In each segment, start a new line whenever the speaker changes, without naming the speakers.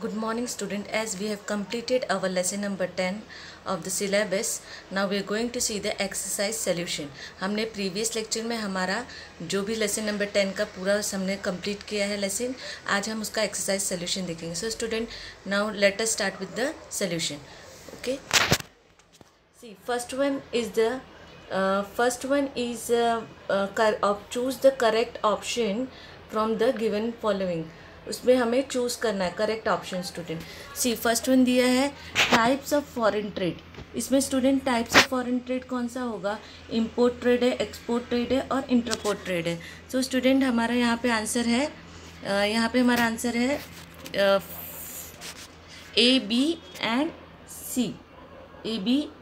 Good morning student. As we have completed our lesson number 10 of the syllabus, now we are going to see the exercise solution. हमने previous lecture में हमारा जो भी lesson number 10 का पूरा हमने complete किया है lesson, आज हम उसका exercise solution देखेंगे. So student, now let us start with the solution. Okay. See, first one is choose the correct option from the given following. उसमें हमें चूज़ करना है करेक्ट ऑप्शन स्टूडेंट. सी फर्स्ट वन दिया है टाइप्स ऑफ फॉरेन ट्रेड. इसमें student types of foreign trade कौन सा होगा? इंपोर्ट ट्रेड है, एक्सपोर्ट ट्रेड है और इंटरपोर्ट ट्रेड है. सो स्टूडेंट हमारा यहाँ पे आंसर है हमारा आंसर है ए बी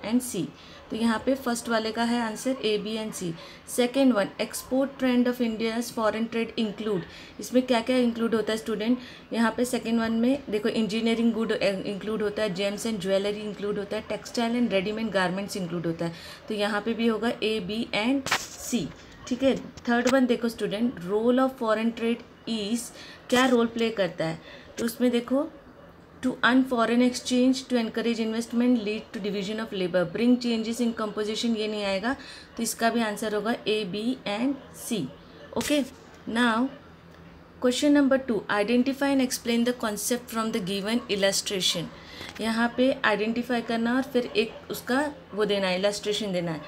एंड सी. तो यहाँ पे फर्स्ट वाले का है answer A B and C. Second one export trend of India's foreign trade include. इसमें क्या क्या इंक्लूड होता है स्टूडेंट? यहाँ पे सेकेंड वन में देखो इंजीनियरिंग गुड इंक्लूड होता है, जेम्स एंड ज्वेलरी इंक्लूड होता है, textile and readymade garments include होता है. तो यहाँ पे भी होगा ए बी एंड सी. ठीक है. थर्ड वन देखो student role of foreign trade is, क्या रोल प्ले करता है? तो उसमें देखो to earn foreign exchange, to encourage investment, lead to division of labor, bring changes in composition. ये नहीं आएगा तो इसका भी आंसर होगा A B and C. Okay. Now question number 2, identify and explain the concept from the given illustration. यहाँ पे identify करना और फिर एक उसका वो देना है, इलस्ट्रेशन देना है.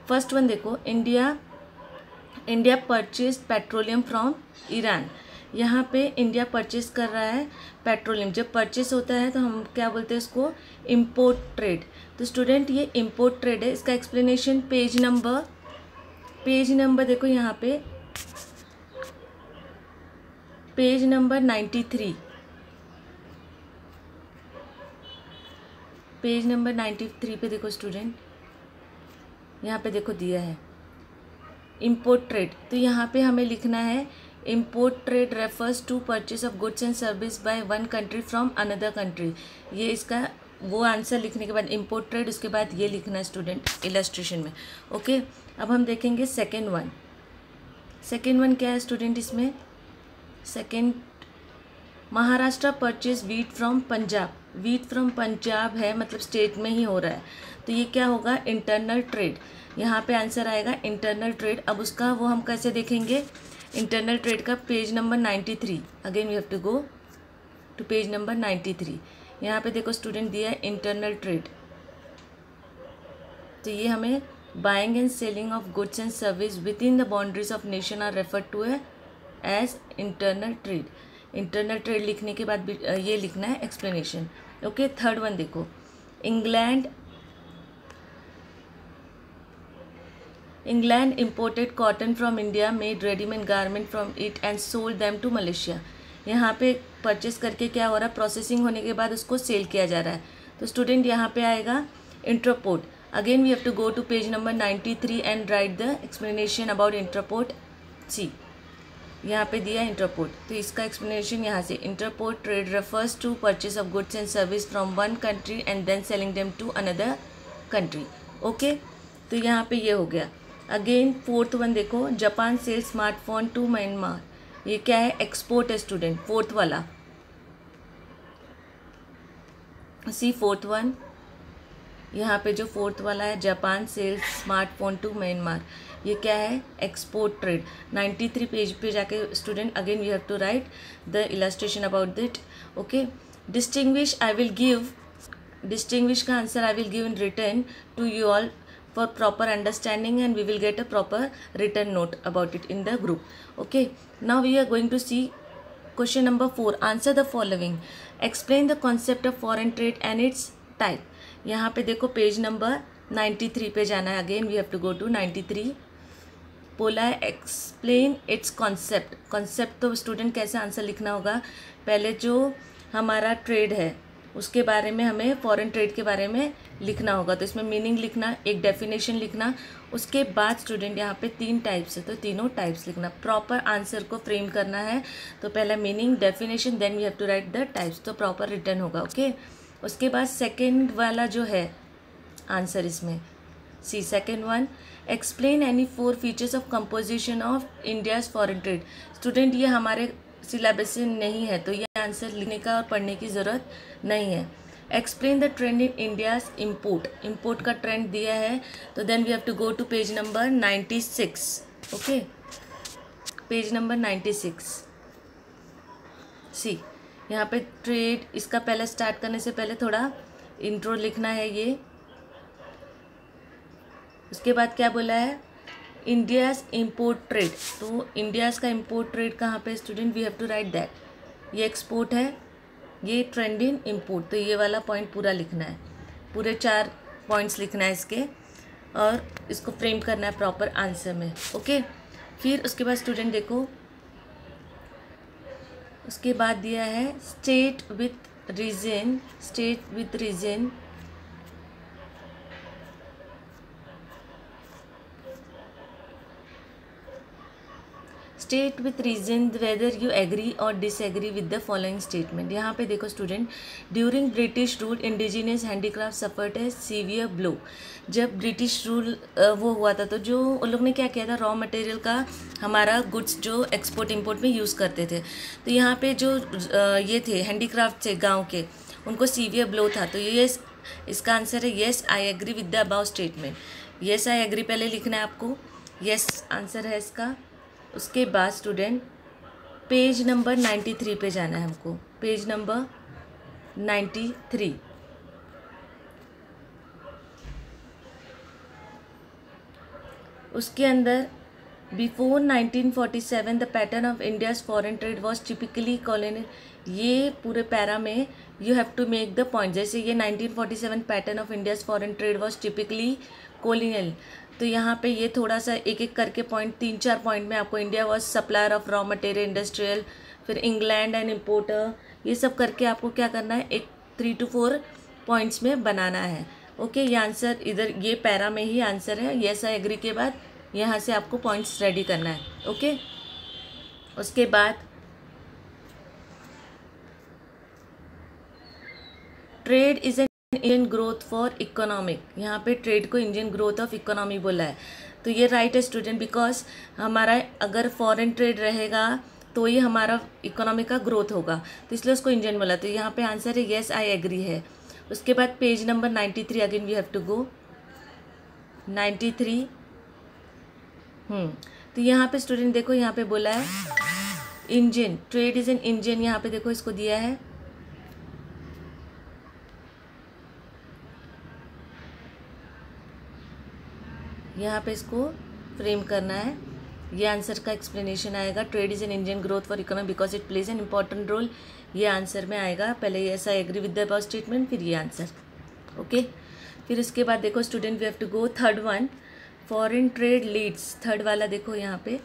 फर्स्ट वन देखो India purchase petroleum from Iran. यहाँ पे इंडिया परचेस कर रहा है पेट्रोलियम. जब परचेस होता है तो हम क्या बोलते हैं इसको? Import trade. तो स्टूडेंट ये इंपोर्ट ट्रेड है. इसका एक्सप्लेनेशन पेज नंबर देखो यहाँ पे पेज नंबर 93. पेज नंबर 93 पे देखो स्टूडेंट, यहाँ पे देखो दिया है इंपोर्ट ट्रेड. तो यहाँ पे हमें लिखना है import trade refers to purchase of goods and service by one country from another country. ये इसका वो आंसर लिखने के बाद इम्पोर्ट ट्रेड, उसके बाद ये लिखना है स्टूडेंट इलस्ट्रेशन में. ओके. अब हम देखेंगे सेकेंड वन क्या है स्टूडेंट? इसमें second Maharashtra purchase wheat from Punjab. Wheat from Punjab है मतलब स्टेट में ही हो रहा है. तो ये क्या होगा? Internal trade. यहाँ पे आंसर आएगा इंटरनल ट्रेड. अब उसका वो हम कैसे देखेंगे? इंटरनल ट्रेड का page number 93. Again we have to go to page number 93. यहाँ पे देखो स्टूडेंट दिया है इंटरनल ट्रेड. तो ये हमें buying and selling of goods and service within the boundaries of nation are refer to as internal trade. Internal trade लिखने के बाद ये लिखना है एक्सप्लेनेशन. ओके. थर्ड वन देखो England imported cotton from India, made ready-made garment from it and sold them to Malaysia. यहाँ पे purchase करके क्या हो रहा है? प्रोसेसिंग होने के बाद उसको सेल किया जा रहा है. तो स्टूडेंट यहाँ पे आएगा entrepot. Again we have to go to page number 93 and write the explanation about entrepot. See यहाँ पे दिया इंटरपोर्ट. तो इसका एक्सप्लेनेशन यहाँ से entrepot trade refers to purchase of goods and service from one country and then selling them to another country. Okay. तो यहाँ पे ये हो गया. अगेन फोर्थ वन देखो Japan sell smartphone to Myanmar. ये क्या है? एक्सपोर्ट है स्टूडेंट. फोर्थ वाला सी फोर्थ वन यहाँ पे जो फोर्थ वाला है Japan sell smartphone to Myanmar, ये क्या है? Export trade. 93 पेज पे जाके student again we have to write the illustration about it. Okay. Distinguish का answer I will give in return to you all for proper understanding and we will get a proper written note about it in the group. Okay. Now we are going to see question number 4. Answer the following. Explain the concept of foreign trade and its type. यहाँ पे देखो page number 93 पे जाना है. Again we have to go to 93. बोला है explain its concept. Concept तो student कैसे आंसर लिखना होगा? पहले जो हमारा ट्रेड है उसके बारे में हमें फॉरेन ट्रेड के बारे में लिखना होगा. तो इसमें मीनिंग लिखना, एक डेफिनेशन लिखना, उसके बाद स्टूडेंट यहाँ पे 3 टाइप्स है तो तीनों टाइप्स लिखना. प्रॉपर आंसर को फ्रेम करना है तो पहला meaning, definition, then we have to write the types. तो प्रॉपर रिटर्न होगा. ओके. उसके बाद सेकेंड वाला जो है आंसर इसमें see second one explain any 4 features of composition of India's foreign trade. Student ये हमारे सिलेबस से नहीं है तो ये आंसर लिखने का और पढ़ने की ज़रूरत नहीं है। Explain the trend in India's import का ट्रेंड दिया है, तो then we have to go to page number 96। Okay, page number 96। See, यहाँ पे ट्रेड, इसका पहले स्टार्ट करने से पहले थोड़ा इंट्रो लिखना है ये। उसके बाद क्या बोला है, इंडियाज़ इम्पोर्ट ट्रेड। तो इंडियाज़ का इम्पोर्ट ट्रेड कहाँ पे student, we have to write that. ये एक्सपोर्ट है, ये ट्रेंड इन इम्पोर्ट, तो ये वाला पॉइंट पूरा लिखना है, पूरे 4 पॉइंट्स लिखना है इसके, और इसको फ्रेम करना है प्रॉपर आंसर में। ओके, फिर उसके बाद स्टूडेंट देखो, उसके बाद दिया है state with reason. State with reason whether you agree और disagree with the following statement. यहाँ पे देखो student, during British rule indigenous handicraft suffered a severe blow. जब ब्रिटिश रूल वो हुआ था, तो जो उन लोग ने क्या किया था, रॉ मटेरियल का हमारा गुड्स जो एक्सपोर्ट इंपोर्ट में यूज़ करते थे, तो यहाँ पे जो ये थे हैंडीक्राफ्ट थे गाँव के, उनको सीवियर ब्लो था। तो ये इसका आंसर है yes I agree with the above statement. Yes I agree पहले लिखना है आपको, येस आंसर है इसका। उसके बाद स्टूडेंट पेज नंबर 93 पे जाना है हमको, पेज नंबर 93। उसके अंदर before 1947 the pattern of India's foreign trade was typically colonial. ये पूरे पैरा में you have to make the point, जैसे ये 1947 pattern of India's foreign trade was typically colonial, तो यहाँ पे ये थोड़ा सा एक एक करके पॉइंट, 3-4 पॉइंट में आपको India was supplier of raw material industrial, फिर इंग्लैंड एंड इम्पोर्टर, ये सब करके आपको क्या करना है, एक 3 to 4 पॉइंट्स में बनाना है। ओके, ये आंसर इधर ये पैरा में ही आंसर है। येस आई एग्री के बाद यहाँ से आपको पॉइंट्स रेडी करना है। ओके, उसके बाद trade is Indian growth for economic, यहाँ पे ट्रेड को इंडियन ग्रोथ ऑफ इकोनॉमी बोला है, तो ये राइट है स्टूडेंट, बिकॉज हमारा अगर फॉरेन ट्रेड रहेगा तो ये हमारा इकोनॉमी का ग्रोथ होगा, तो इसलिए उसको इंडियन बोला, तो यहाँ पे आंसर है येस आई एग्री है। उसके बाद page number 93 again we have to go 93। तो यहाँ पे स्टूडेंट देखो, यहाँ पे बोला है Indian trade is an Indian, यहाँ पे देखो इसको दिया है, यहाँ पे इसको फ्रेम करना है, ये आंसर का एक्सप्लेनेशन आएगा। Trade is an Indian growth for economy because it plays an important role, ये आंसर में आएगा। पहले yes I agree with the about statement, फिर ये आंसर। ओके, फिर उसके बाद देखो student we have to go third one, foreign trade leads. Third वाला देखो यहाँ पे,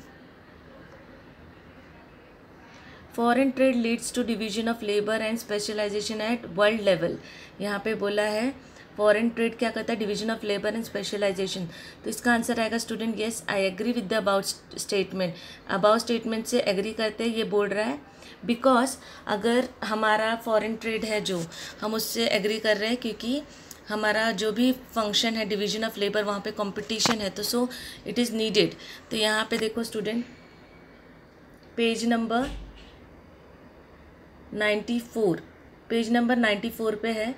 foreign trade leads to division of labour and specialisation at world level. यहाँ पे बोला है फॉरेन ट्रेड क्या करता है, division of labour and specialisation, तो इसका आंसर आएगा student yes I agree with the about statement. About statement से एग्री करते हैं, ये बोल रहा है बिकॉज अगर हमारा फॉरेन ट्रेड है जो हम उससे एग्री कर रहे हैं, क्योंकि हमारा जो भी फंक्शन है डिवीजन ऑफ लेबर, वहाँ पे कंपटीशन है, तो सो इट इज़ नीडेड। तो यहाँ पे देखो student page number 94, page number 94 पे है,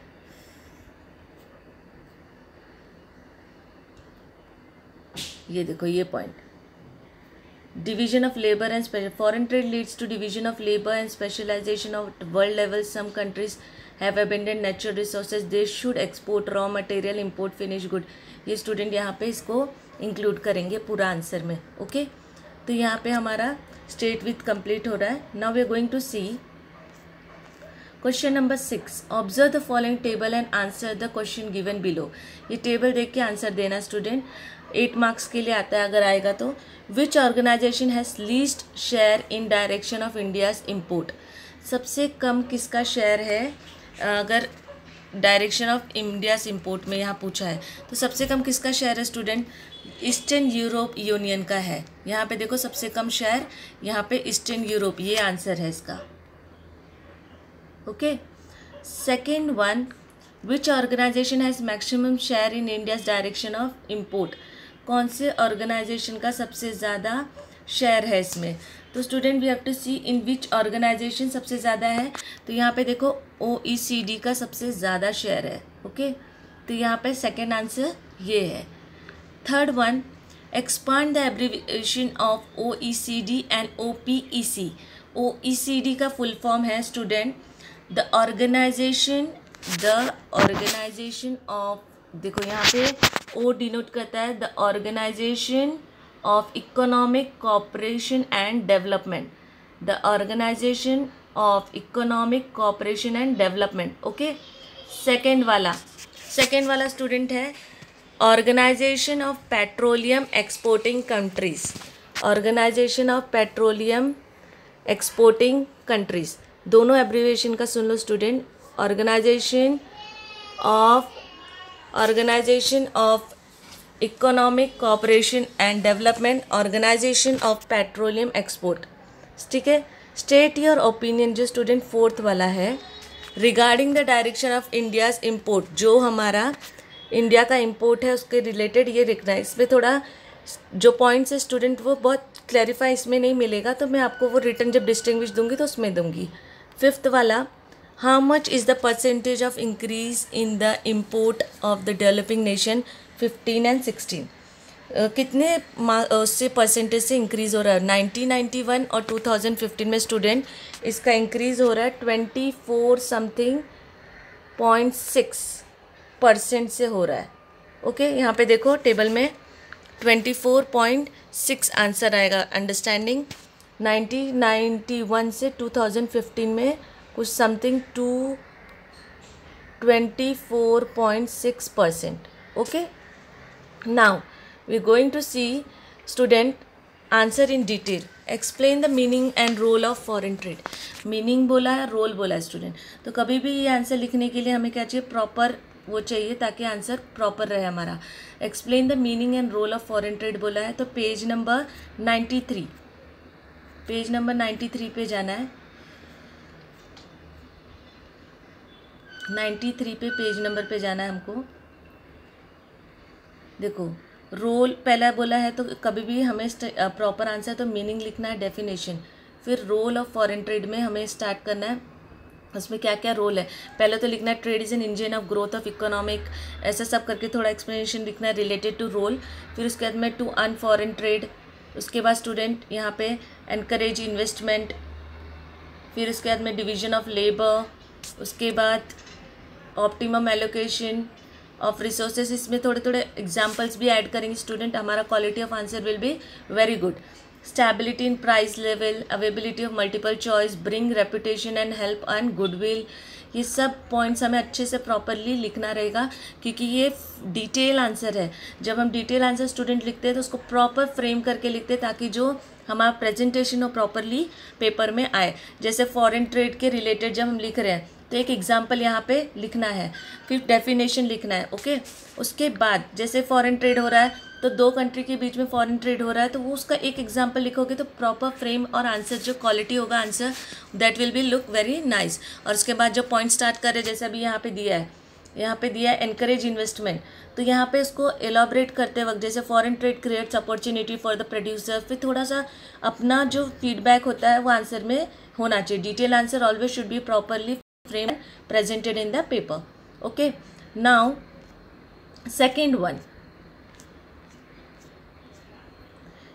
ये देखो ये point, division of labour and foreign trade leads to division of labour and specialisation of world level. Some countries have abundant natural resources, they should export raw material, import finish good. ये student यहाँ पे इसको include करेंगे पूरा answer में। Okay, तो यहाँ पे हमारा स्टेट विथ कंप्लीट हो रहा है। Now we are going to see question number 6। Observe the following table and answer the question given below. ये टेबल देख के आंसर देना स्टूडेंट, 8 मार्क्स के लिए आता है अगर आएगा तो। Which organisation has least share in direction of India's import. सबसे कम किसका शेयर है अगर डायरेक्शन ऑफ इंडियाज इम्पोर्ट में यहाँ पूछा है, तो सबसे कम किसका शेयर है स्टूडेंट, ईस्टर्न यूरोप यूनियन का है। यहाँ पे देखो सबसे कम शेयर यहाँ पे ईस्टर्न यूरोप, ये आंसर है इसका। Okay, second one, which organisation has maximum share in India's direction of import. कौन से ऑर्गेनाइजेशन का सबसे ज़्यादा शेयर है इसमें, तो student we have to see in which organisation सबसे ज़्यादा है। तो यहाँ पे देखो OECD का सबसे ज़्यादा शेयर है। ओके, तो यहाँ पे सेकेंड आंसर ये है। Third one, expand the abbreviation of OECD and OPEC। OECD का फुल फॉर्म है स्टूडेंट द ऑर्गेनाइजेशन ऑफ, देखो यहाँ पे O डिनोट करता है the organisation of economic cooperation and development, the organisation of economic cooperation and development. Okay, second वाला student है organisation of petroleum exporting countries, organisation of petroleum exporting countries. दोनों abbreviation का सुन लो student, organisation of economic cooperation and development, organisation of petroleum export. ठीक है, state your opinion जो student fourth वाला है, regarding the direction of India's import, जो हमारा इंडिया का इम्पोर्ट है उसके रिलेटेड ये लिखना है। इसमें थोड़ा जो पॉइंट्स है स्टूडेंट वो बहुत क्लैरिफाई इसमें नहीं मिलेगा, तो मैं आपको वो रिटर्न जब डिस्टिंग्विश दूंगी तो उसमें दूंगी। फिफ्थ वाला, how much is the percentage of increase in the import of the developing nation 15 and 16, कितने उससे परसेंटेज से इंक्रीज़ हो रहा है। 1991 और 2015 में स्टूडेंट इसका इंक्रीज़ हो रहा है 24.6% से हो रहा है। ओके, यहाँ पे देखो टेबल में 24.6 आंसर आएगा। अंडरस्टैंडिंग 1991 से 2015 में कुछ something 24.6%। Okay, now we are going to see student answer in detail, explain the meaning and role of foreign trade। Meaning बोला है, रोल बोला है स्टूडेंट, तो कभी भी ये आंसर लिखने के लिए हमें क्या चाहिए, प्रॉपर वो चाहिए ताकि आंसर प्रॉपर रहे हमारा। Explain the meaning and role of foreign trade बोला है, तो पेज नंबर 93 पे जाना है। 93 पे पेज नंबर पे जाना है हमको। देखो रोल पहला बोला है, तो कभी भी हमें प्रॉपर आंसर तो मीनिंग लिखना है, डेफिनेशन, फिर रोल ऑफ फॉरेन ट्रेड में हमें स्टार्ट करना है, उसमें क्या क्या रोल है। पहले तो लिखना है trade is an engine of growth of economic, ऐसा सब करके थोड़ा एक्सप्लेनेशन लिखना है रिलेटेड टू रोल। फिर उसके बाद में टू अर्न फॉरेन ट्रेड, उसके बाद स्टूडेंट यहाँ पे एनकरेज इन्वेस्टमेंट, फिर उसके बाद में डिवीजन ऑफ लेबर, उसके बाद ऑप्टिमम एलोकेशन ऑफ रिसोर्सेज। इसमें थोड़े थोड़े एग्जाम्पल्स भी ऐड करेंगे स्टूडेंट, हमारा quality of answer will be very good. Stability in price level, availability of multiple choice, bring reputation and help earn goodwill. ये सब पॉइंट्स हमें अच्छे से प्रॉपरली लिखना रहेगा, क्योंकि ये डिटेल आंसर है। जब हम डिटेल आंसर स्टूडेंट लिखते हैं तो उसको प्रॉपर फ्रेम करके लिखते हैं, ताकि जो हमारा प्रेजेंटेशन हो प्रॉपरली पेपर में आए। जैसे फॉरेन ट्रेड के रिलेटेड जब हम लिख रहे हैं तो एक एग्जाम्पल यहाँ पे लिखना है, फिर डेफिनेशन लिखना है। ओके, उसके बाद जैसे फॉरेन ट्रेड हो रहा है तो दो कंट्री के बीच में फॉरेन ट्रेड हो रहा है, तो वो उसका एक एग्जाम्पल लिखोगे तो प्रॉपर फ्रेम और आंसर जो क्वालिटी होगा answer that will be look very nice. और उसके बाद जो पॉइंट स्टार्ट कर रहे हैं, जैसे अभी यहाँ पे दिया है एनकरेज इन्वेस्टमेंट, तो यहाँ पे इसको एलाबरेट करते वक्त जैसे foreign trade creates opportunity for the producer, फिर थोड़ा सा अपना जो फीडबैक होता है वो आंसर में होना चाहिए। Detail answer always should be properly frame presented in the paper. Okay, now second one,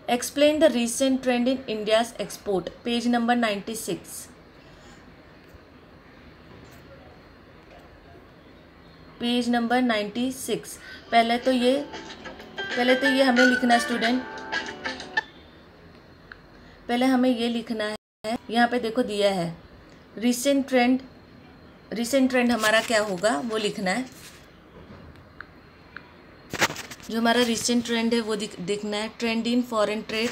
explain the recent trend in India's export, page number 96। Page number 96। पहले तो ये हमें लिखना है स्टूडेंट, पहले हमें ये लिखना है। यहाँ पे देखो दिया है रिसेंट ट्रेंड हमारा क्या होगा वो लिखना है। जो हमारा रिसेंट ट्रेंड है वो दिखना है, trend in foreign trade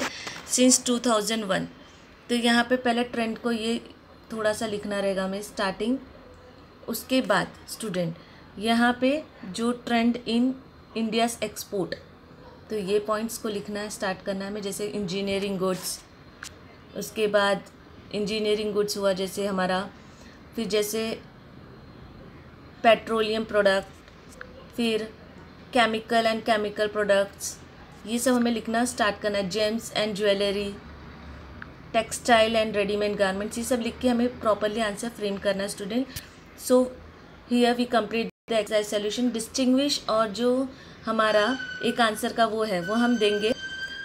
since 2001। तो यहाँ पे पहले ट्रेंड को ये थोड़ा सा लिखना रहेगा हमें स्टार्टिंग। उसके बाद स्टूडेंट यहाँ पे जो ट्रेंड इन इंडियाज़ एक्सपोर्ट, तो ये पॉइंट्स को लिखना है, स्टार्ट करना है हमें। जैसे इंजीनियरिंग गुड्स, उसके बाद इंजीनियरिंग गुड्स हुआ जैसे हमारा, फिर जैसे पेट्रोलियम प्रोडक्ट, फिर केमिकल एंड केमिकल प्रोडक्ट्स, ये सब हमें लिखना स्टार्ट करना है। James and jewellery, textile and readymade garments, ये सब लिख के हमें प्रॉपरली आंसर फ्रेम करना है student. So here we complete the exercise solution. Distinguish और जो हमारा एक आंसर का वो है वो हम देंगे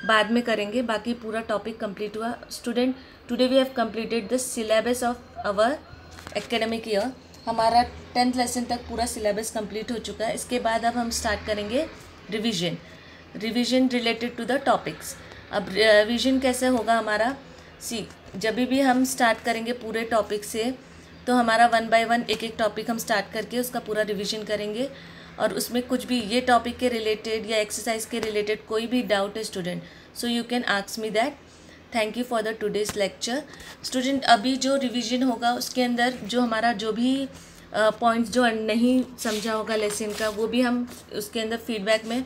बाद में करेंगे, बाकी पूरा टॉपिक कंप्लीट हुआ student. Today we have completed the syllabus of our academic year. हमारा 10th लेसन तक पूरा सिलेबस कंप्लीट हो चुका है। इसके बाद अब हम स्टार्ट करेंगे revision related to the topics. अब रिवीजन कैसे होगा हमारा, जब भी हम स्टार्ट करेंगे पूरे टॉपिक से तो हमारा 1 by 1 एक एक टॉपिक हम स्टार्ट करके उसका पूरा रिवीजन करेंगे, और उसमें कुछ भी ये टॉपिक के रिलेटेड या एक्सरसाइज के रिलेटेड कोई भी डाउट है student, so you can ask me that. Thank you for the today's lecture student. अभी जो रिवीजन होगा उसके अंदर जो हमारा जो भी पॉइंट्स जो नहीं समझा होगा लेसन का, वो भी हम उसके अंदर फीडबैक में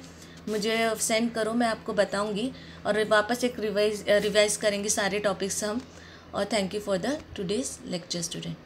मुझे सेंड करो, मैं आपको बताऊंगी, और वापस एक रिवाइज करेंगे सारे टॉपिक्स हम। और thank you for the today's lecture student.